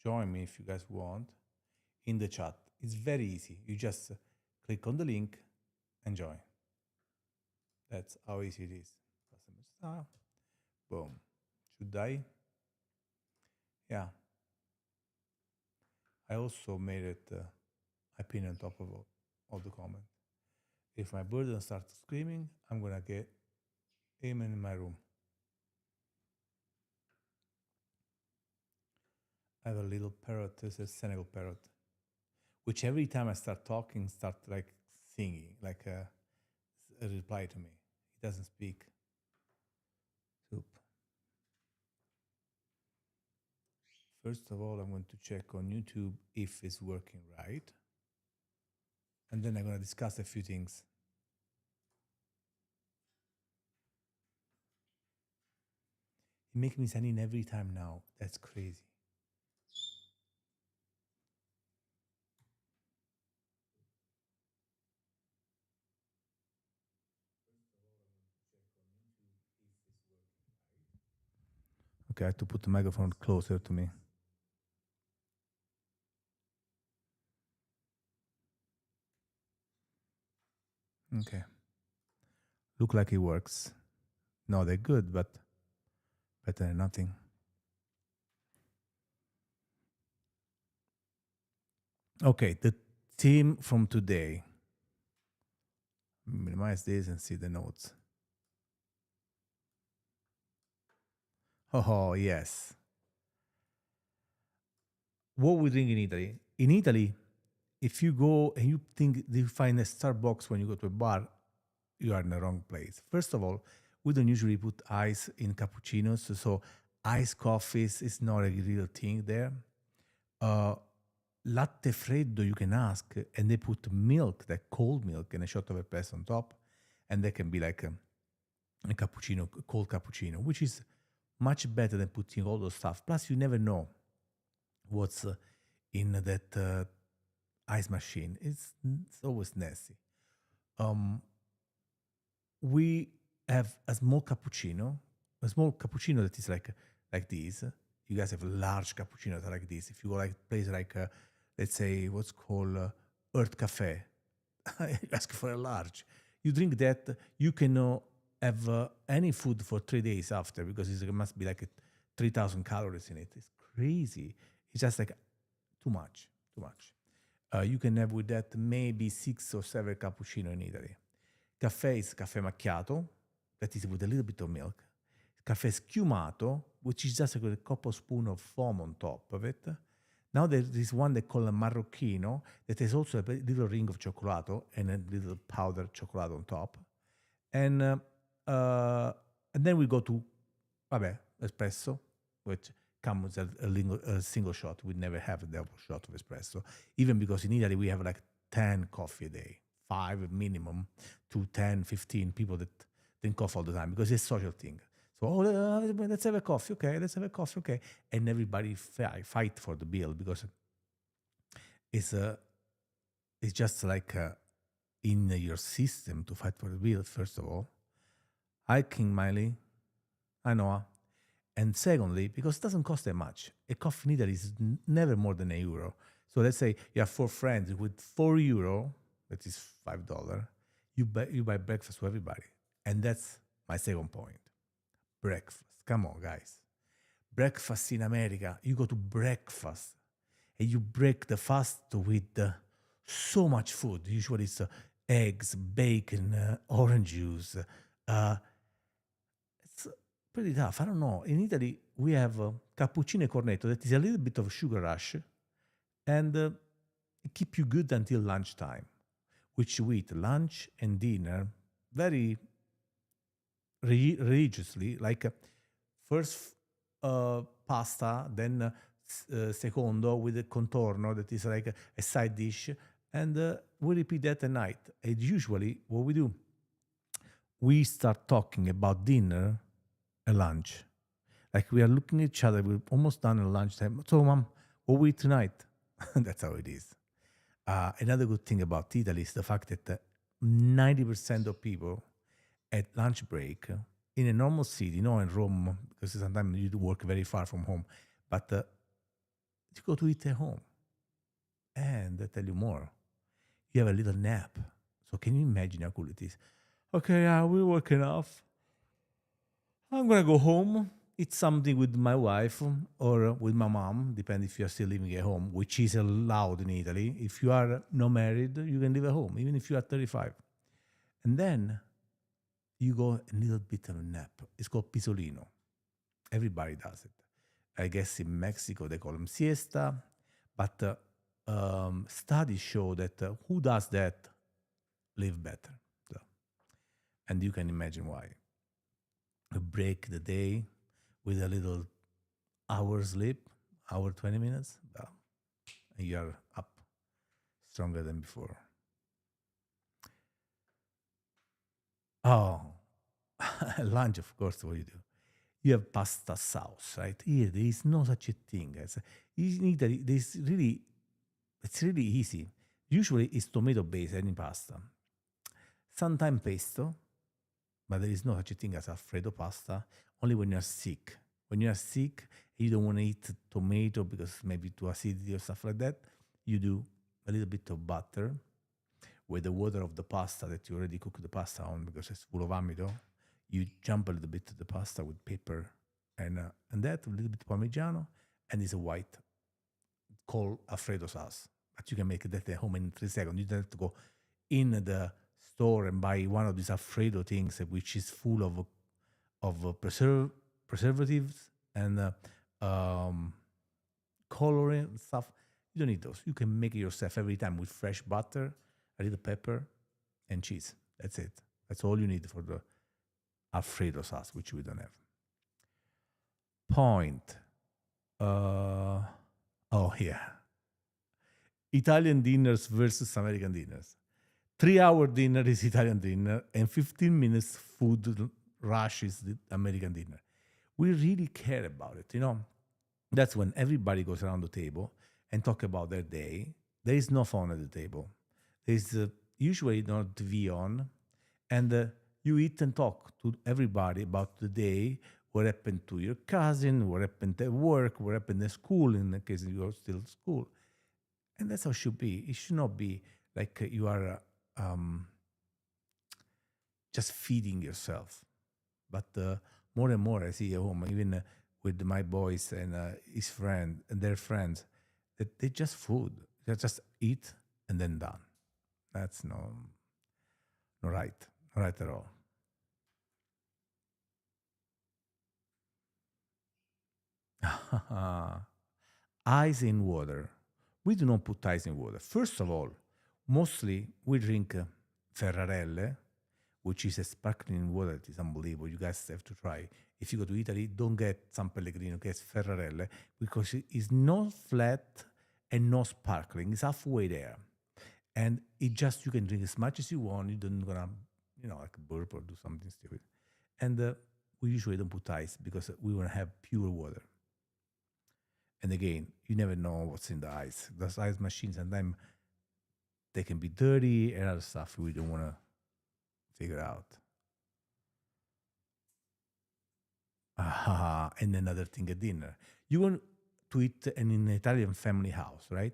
join me if you guys want in the chat. It's very easy. You just click on the link and join. That's how easy it is. Customer style. Boom. Should I? Yeah. I also made it. I pin on top of all the comment. If my bird starts screaming, I'm gonna get him in my room. I have a little parrot. This is a Senegal parrot, which every time I start talking, start like singing, like a reply to me. He doesn't speak. Soup. First of all, I'm going to check on YouTube if it's working right. And then I'm going to discuss a few things. It makes me sign in every time now. That's crazy. Okay, I have to put the microphone closer to me. Okay. Look like it works. No, they're good, but better than nothing. Okay, the theme from today. Minimize this and see the notes. Oh, yes. What we drink in Italy? In Italy, if you go and you think you find a Starbucks when you go to a bar, you are in the wrong place. First of all, we don't usually put ice in cappuccinos, so iced coffees is not a real thing there. Latte freddo you can ask, and they put milk, like cold milk, and a shot of espresso on top, and that can be like a cappuccino, a cold cappuccino, which is much better than putting all those stuff. Plus, you never know what's in that ice machine. It's always nasty. We have a small cappuccino that is like this. You guys have large cappuccinos like this. If you go like place like let's say what's called Earth Cafe, you ask for a large. You drink that, you cannot have any food for 3 days after because it must be like 3,000 calories in it. It's crazy. It's just like too much. You can have with that maybe 6 or 7 cappuccino in Italy. Caffè is caffè macchiato, that is with a little bit of milk. Caffè schiumato, which is just a couple spoon of foam on top of it. Now there is one they call a marrocchino that has also a little ring of cioccolato and a little powdered chocolate on top. And then we go to, espresso, which comes with a single shot. We never have a double shot of espresso, even because in Italy we have like 10 coffee a day, 5 minimum to 10, 15 people that drink coffee all the time because it's a social thing. So, let's have a coffee, okay. And everybody fight for the bill because it's just like in your system to fight for the bill, first of all. Hi, King Miley. Hi, Noah. And secondly, because it doesn't cost that much. A coffee in Italy is never more than €1. So let's say you have 4 friends with €4, that is $5. You buy breakfast for everybody. And that's my second point. Breakfast. Come on, guys. Breakfast in America. You go to breakfast and you break the fast with so much food. Usually it's eggs, bacon, orange juice. It's pretty tough. I don't know. In Italy, we have cappuccino e cornetto that is a little bit of sugar rush and it keep you good until lunchtime, which you eat lunch and dinner very religiously, like first pasta, then secondo with a contorno that is like a side dish, and we repeat that at night. And usually, what we do, we start talking about dinner and lunch. Like we are looking at each other, we're almost done at lunchtime. So, mom, what we eat tonight? That's how it is. Another good thing about Italy is the fact that 90% of people at lunch break in a normal city, not in Rome, because sometimes you do work very far from home, but You go to eat at home. And I tell you more. You have a little nap. So can you imagine how cool it is? Okay, we're working off. I'm gonna go home, eat something with my wife or with my mom, depending if you're still living at home, which is allowed in Italy. If you are not married, you can live at home, even if you are 35. And then you go a little bit of a nap. It's called pisolino. Everybody does it. I guess in Mexico they call them siesta, but studies show that who does that live better. So, and you can imagine why. You break the day with a little hour sleep, hour 20 minutes, and you are up stronger than before. Oh, lunch, of course, what you do. You have pasta sauce, right? Here, there is no such a thing. In Italy, it's really easy. Usually, it's tomato based any pasta. Sometimes pesto, but there is no such a thing as Alfredo pasta. Only when you're sick. When you're sick, you don't want to eat tomato because maybe too acidity or stuff like that. You do a little bit of butter with the water of the pasta that you already cooked the pasta on because it's full of amido. You jump a little bit to the pasta with pepper and that, a little bit Parmigiano, and it's a white called Alfredo sauce. But you can make that at home in 3 seconds. You don't have to go in the store and buy one of these Alfredo things, which is full of preservatives and coloring and stuff. You don't need those. You can make it yourself every time with fresh butter, a little pepper, and cheese. That's it. That's all you need for the Alfredo sauce, which we don't have. Point. Oh, yeah. Italian dinners versus American dinners. 3 hour dinner is Italian dinner, and 15 minutes food rush is the American dinner. We really care about it, That's when everybody goes around the table and talk about their day. There is no phone at the table. There's usually not TV on, and you eat and talk to everybody about the day, what happened to your cousin, what happened at work, what happened at school, in the case you're still at school. And that's how it should be. It should not be like you are just feeding yourself. But more and more I see at home, even with my boys and his friend and their friends, that they just food. They just eat and then done. That's no right. Not right at all. Ice in water. We do not put ice in water. First of all, mostly we drink Ferrarelle, which is a sparkling water that is unbelievable. You guys have to try. If you go to Italy, don't get San Pellegrino, get Ferrarelle, because it is not flat and not sparkling. It's halfway there. And it just, you can drink as much as you want. You don't gonna, like burp or do something stupid. And we usually don't put ice because we want to have pure water. And again, you never know what's in the ice. Those ice machines, sometimes they can be dirty and other stuff we don't want to figure out. And another thing at dinner. You want to eat in an Italian family house, right?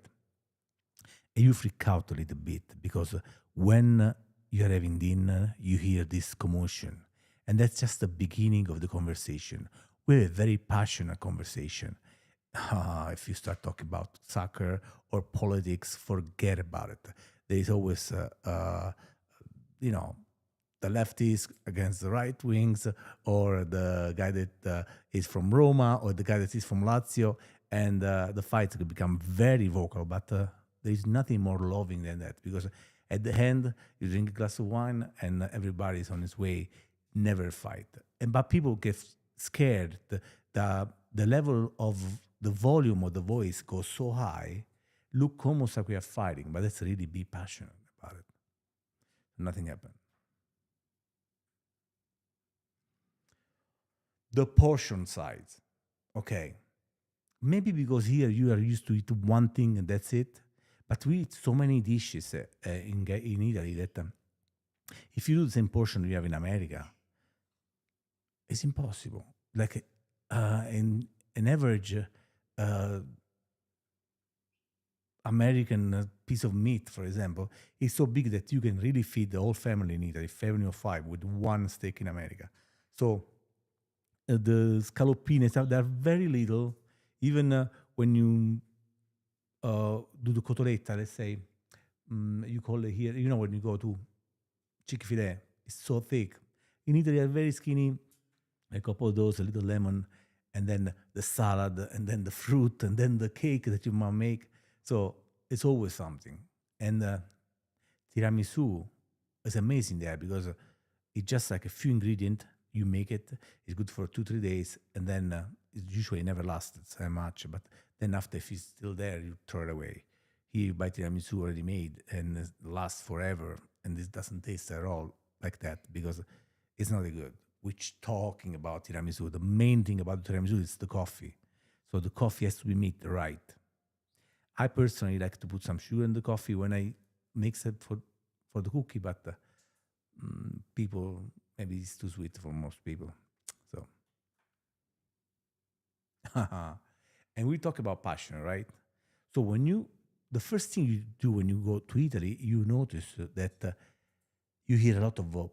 And you freak out a little bit because when you're having dinner, you hear this commotion. And that's just the beginning of the conversation. We have a very passionate conversation. If you start talking about soccer or politics, forget about it. There is always, the lefties against the right wings, or the guy that is from Roma, or the guy that is from Lazio, and the fights could become very vocal. But there is nothing more loving than that, because at the end you drink a glass of wine and everybody is on his way. Never fight, but people get scared. The level of the volume of the voice goes so high, look almost like we are fighting, but let's really be passionate about it. Nothing happened. The portion size. Okay. Maybe because here you are used to eat one thing and that's it. But we eat so many dishes in Italy that if you do the same portion you have in America, it's impossible. Like an average American piece of meat, for example, is so big that you can really feed the whole family in Italy, family of five, with one steak in America. So the scallopine stuff, they're very little. Even when you do the cotoletta, let's say, you call it here, when you go to Chick-fil-A, it's so thick. In Italy, they're very skinny, a couple of those, a little lemon, and then the salad, and then the fruit, and then the cake that you might make. So it's always something. And tiramisu is amazing there because it's just like a few ingredients. You make it. It's good for 2 3 days, and then it usually never lasts so much. But then after, if it's still there, you throw it away. Here you buy tiramisu already made and it lasts forever, and it doesn't taste at all like that because it's not good. Which talking about tiramisu, the main thing about tiramisu is the coffee. So the coffee has to be made right. I personally like to put some sugar in the coffee when I mix it for the cookie, but people, maybe it's too sweet for most people. So, and we talk about passion, right? So the first thing you do when you go to Italy, you notice that you hear a lot of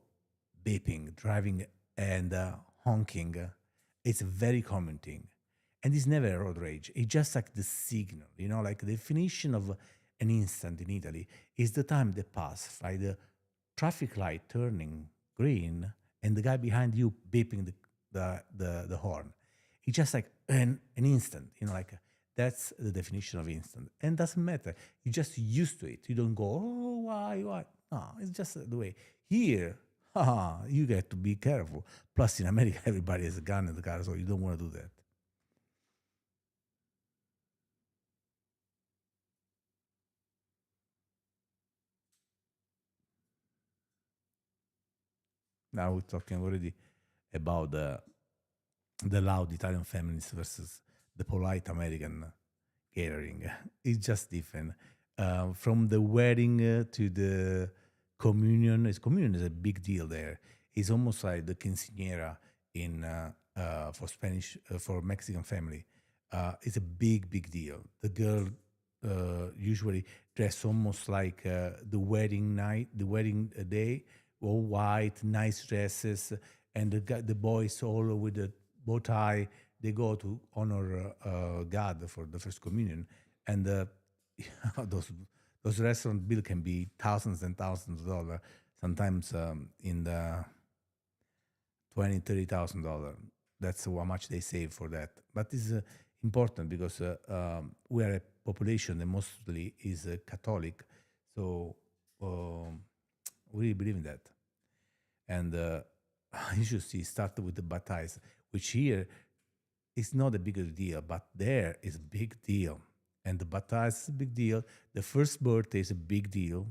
beeping, driving, and honking. It's a very common thing. And it's never a road rage. It's just like the signal, like the definition of an instant in Italy is the time that pass by the traffic light turning green and the guy behind you beeping the horn. It's just like an instant, like that's the definition of instant. And doesn't matter. You're just used to it. You don't go, oh, why? No, it's just the way. Here, you get to be careful. Plus, in America, everybody has a gun in the car, so you don't want to do that. Now we're talking already about the loud Italian families versus the polite American catering. It's just different. From the wedding to the communion, communion is a big deal there. It's almost like the quinceañera in for Spanish for Mexican family. It's a big deal. The girl usually dress almost like the wedding night, the wedding day, all white, nice dresses, and the boys all with the bow tie. They go to honor God for the first communion, and those restaurant bill can be thousands and thousands of dollars. Sometimes in the 20 30,000 dollars. That's how much they save for that. But it's important because we are a population that mostly is Catholic, so we believe in that. And you should see, start with the baptize, which here is not a bigger deal, but there is a big deal. And the baptize is a big deal. The first birthday is a big deal.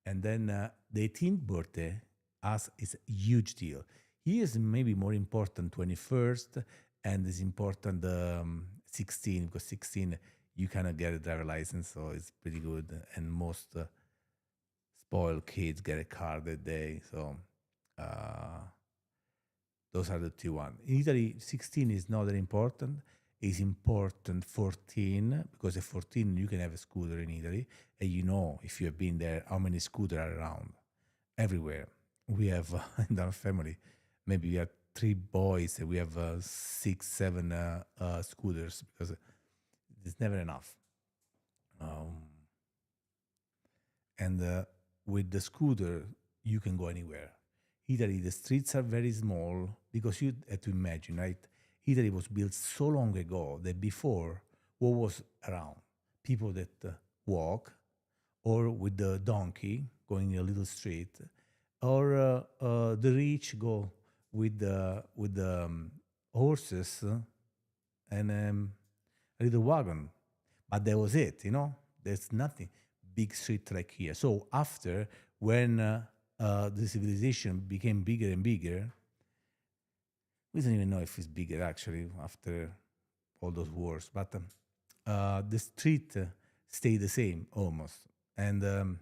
And then the 18th birthday as is a huge deal. Here is maybe more important 21st, and is important 16, because 16 you cannot get a driver license, so it's pretty good. And most spoiled kids get a car that day. So those are the two ones. In Italy, 16 is not that important. It's important 14, because at 14 you can have a scooter in Italy, and if you have been there, how many scooters are around everywhere. We have in our family, maybe we have 3 boys, and we have 6, 7 scooters, because it's never enough. And with the scooter, you can go anywhere. Italy, the streets are very small, because you have to imagine, right? Italy was built so long ago that before, what was around? People that walk, or with the donkey going in a little street, or the rich go with the horses and a little wagon. But that was it. There's nothing big street like here. So after, when the civilization became bigger and bigger, we don't even know if it's bigger actually after all those wars, but the street stayed the same almost. And the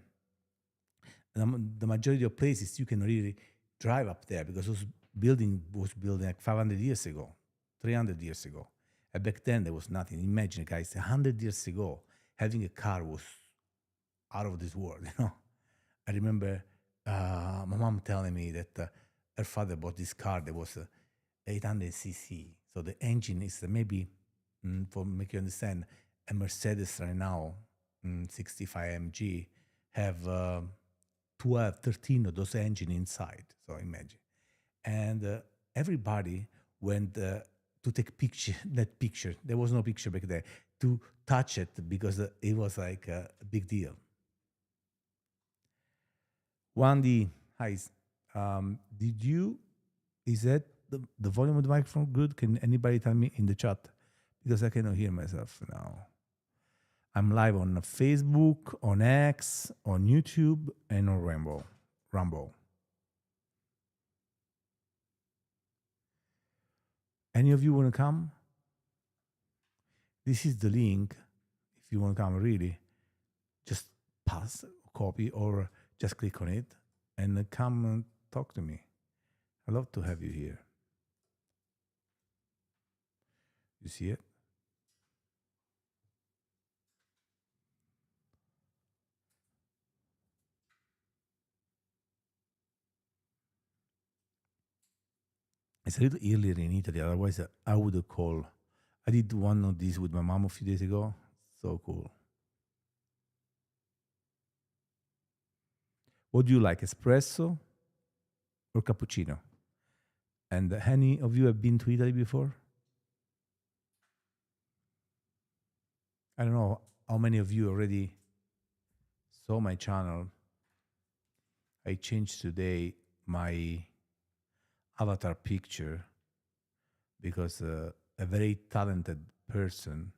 majority of places you can really drive up there, because those building was built like 500 years ago, 300 years ago. And back then there was nothing. Imagine, guys, 100 years ago, having a car was out of this world. I remember my mom telling me that her father bought this car that was 800 cc. So the engine is maybe, for make you understand, a Mercedes right now, 65 mg, have 12, 13 of those engine inside. So imagine. And everybody went to take picture, that picture. There was no picture back there, to touch it because it was like a big deal. Wandy, hi. Did you, is that the volume of the microphone good? Can anybody tell me in the chat? Because I cannot hear myself now. I'm live on Facebook, on X, on YouTube, and on Rumble. Any of you want to come? This is the link. If you want to come, really, just pass, copy, or just click on it and come and talk to me. I'd love to have you here. You see it? It's a little earlier in Italy. Otherwise, I would have called. I did one of these with my mom a few days ago. So cool. What do you like, espresso or cappuccino? And any of you have been to Italy before? I don't know how many of you already saw my channel. I changed today my avatar picture because a very talented person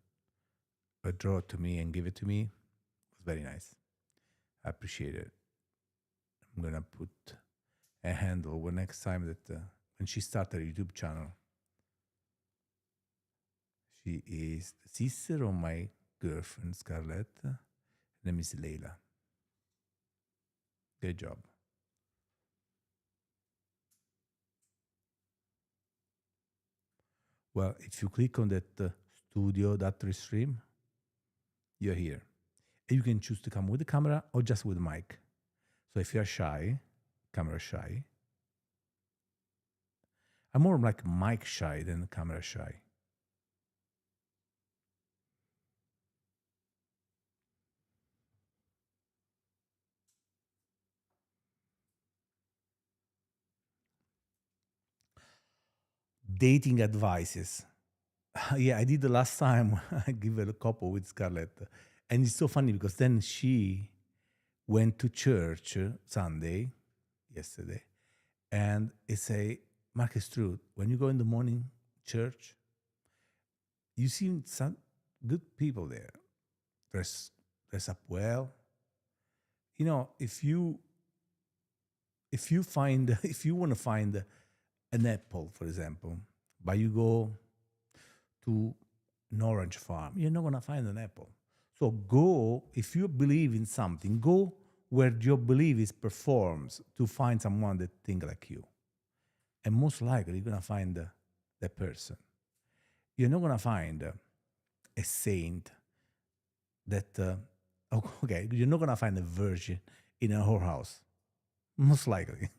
drew it to me and gave it to me. It was very nice. I appreciate it. I'm gonna put a handle when next time that when she started a YouTube channel. She is the sister of my girlfriend Scarlett. Her name is Leila. Good job. Well, if you click on that studio.restream, you're here. And you can choose to come with the camera or just with the mic. So if you're shy, camera shy, I'm more like mic shy than camera shy. Dating advices. Yeah, I did the last time. I give it a couple with Scarlett. And it's so funny because then she went to church Sunday, yesterday, and it say, Mark, it's true. When you go in the morning church, you see some good people there. Dress up well. If you find if you want to find an apple, for example, but you go to an orange farm, you're not gonna find an apple. So go, if you believe in something, go where your belief is performs to find someone that think like you. And most likely you're gonna find that person. You're not gonna find a saint that okay, you're not gonna find a virgin in a whorehouse. Most likely.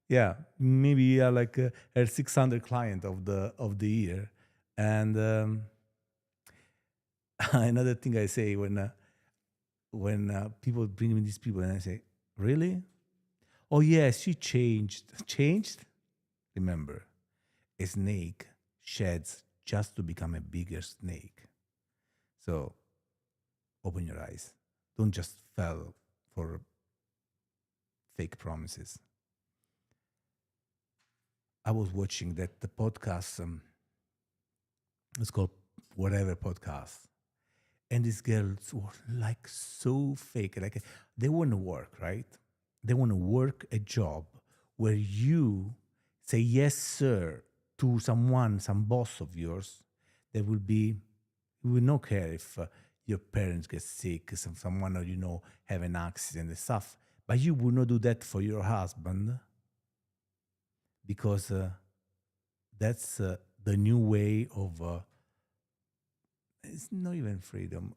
Yeah, maybe you are like a 600 client of the year. And another thing I say when people bring me these people and I say, really? Oh yes, she changed. Changed? Remember, a snake sheds just to become a bigger snake. So open your eyes. Don't just fall for fake promises. I was watching the podcast. It's called whatever podcast, and these girls were like so fake. Like they want to work, right? They want to work a job where you say yes, sir, to someone, some boss of yours. That will be, you will not care if your parents get sick, someone or have an accident and stuff. But you will not do that for your husband because that's the new way of It's not even freedom,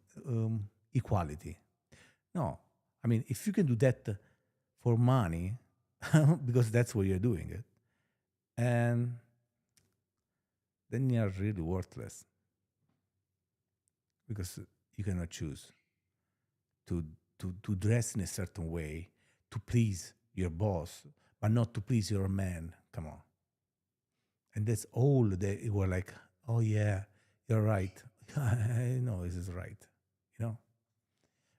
equality. No, I mean, if you can do that for money, because that's what you're doing it, and then you're really worthless because you cannot choose to to dress in a certain way to please your boss, but not to please your man. Come on, and that's all they were like. Oh yeah, you're right. I know this is right. You know.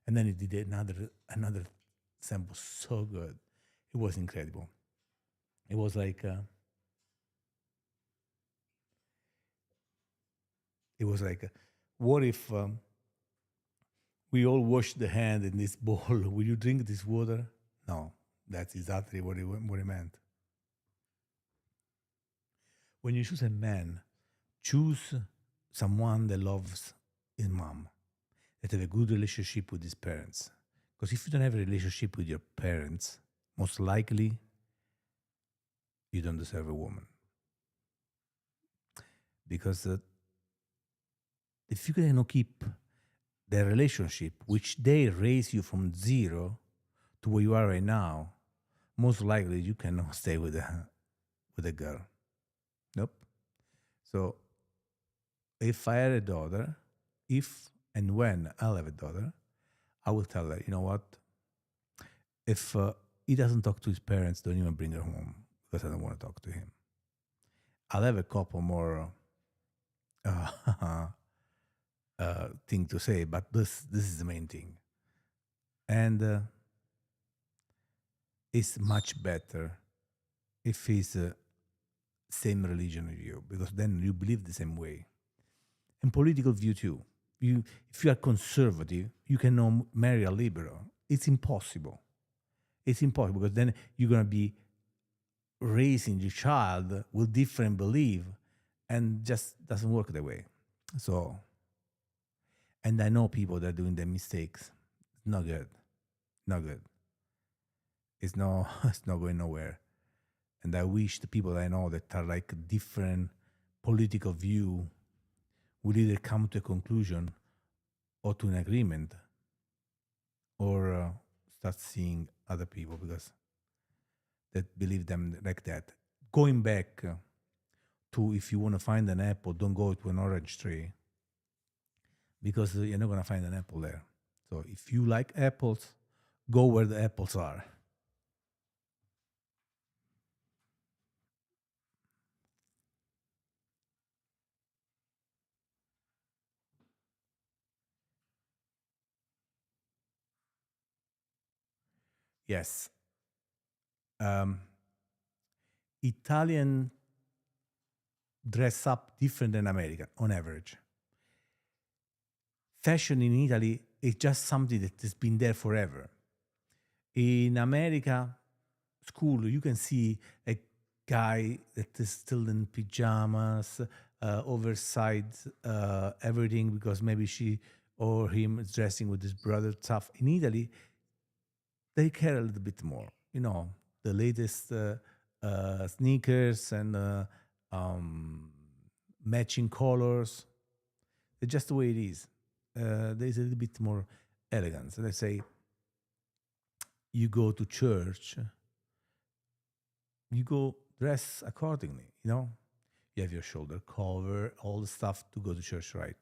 And then he did another sample so good. It was incredible. It was like what if we all wash the hand in this bowl? Will you drink this water? No, that's exactly what he meant. When you choose a man, choose someone that loves his mom, that have a good relationship with his parents. Because if you don't have a relationship with your parents, most likely you don't deserve a woman. Because if you cannot keep the relationship, which they raise you from zero to where you are right now, most likely you cannot stay with a girl. Nope. So if I had a daughter, if and when I'll have a daughter, I will tell her, you know what? If he doesn't talk to his parents, don't even bring her home because I don't want to talk to him. I'll have a couple more uh, thing to say, but this is the main thing, and it's much better if he's same religion as you because then you believe the same way and political view too. You if you are conservative, you cannot marry a liberal. It's impossible. It's impossible because then you're gonna be raising your child with different belief, and just doesn't work that way. So, and I know people that are doing their mistakes. Not good. Not good. It's no. It's not going nowhere. And I wish the people I know that are like different political view will either come to a conclusion or to an agreement or start seeing other people because that believe them like that. Going back to if you want to find an apple, don't go to an orange tree because you're not going to find an apple there. So if you like apples, go where the apples are. Yes. Um, Italian dress up different than American on average. Fashion in Italy is just something that has been there forever. In America, school, you can see a guy that is still in pajamas, oversized everything because maybe she or him is dressing with his brother stuff. In Italy, they care a little bit more. You know, the latest sneakers and matching colors. It's just the way it is. There's a little bit more elegance. Let's say you go to church, you go dress accordingly. You know, you have your shoulder cover, all the stuff to go to church, right?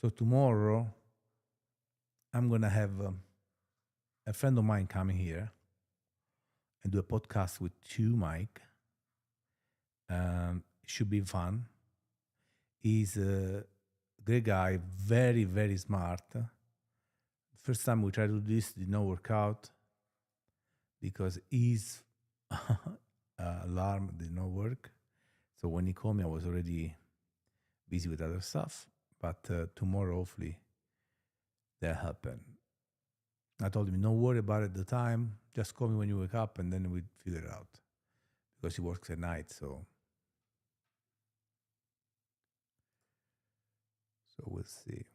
So tomorrow, I'm gonna have a friend of mine coming here and do a podcast with you, Mike. It should be fun. He's a great guy, very, very smart. First time we tried to do this, did not work out because his alarm did not work. So when he called me, I was already busy with other stuff. But tomorrow, hopefully, that happen. I told him, don't worry about it at the time. Just call me when you wake up, and then we'd figure it out because he works at night. So we'll see.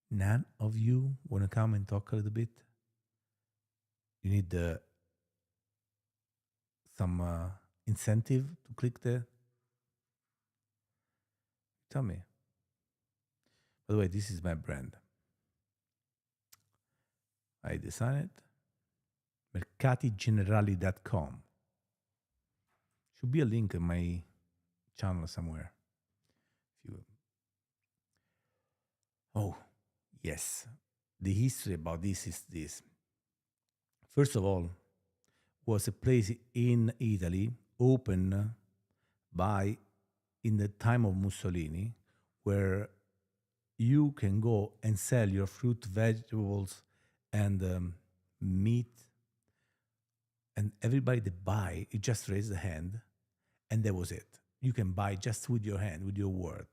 None of you want to come and talk a little bit? You need the some incentive to click there? Tell me. By the way, this is my brand. I design it. Mercatigenerali.com. Should be a link in my channel somewhere. If you... Oh, yes. The history about this is this. First of all, was a place in Italy opened by in the time of Mussolini, where you can go and sell your fruit, vegetables, and meat, and everybody that buy, you just raise the hand, and that was it. You can buy just with your hand, with your word.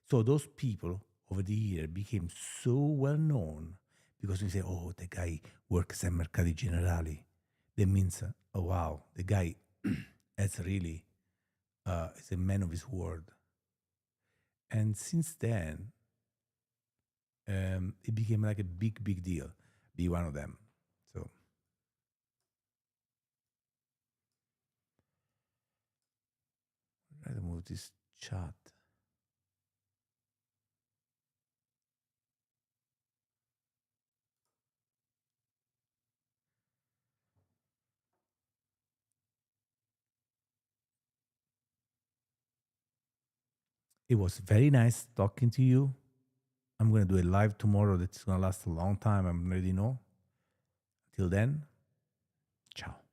So those people over the year became so well known because we say, oh, the guy works at Mercati Generali. That means, oh wow, the guy is really is a man of his word. And since then, it became like a big deal. Be one of them. So try to move this chat. It was very nice talking to you. I'm going to do a live tomorrow that's going to last a long time. I already know. Till then, ciao.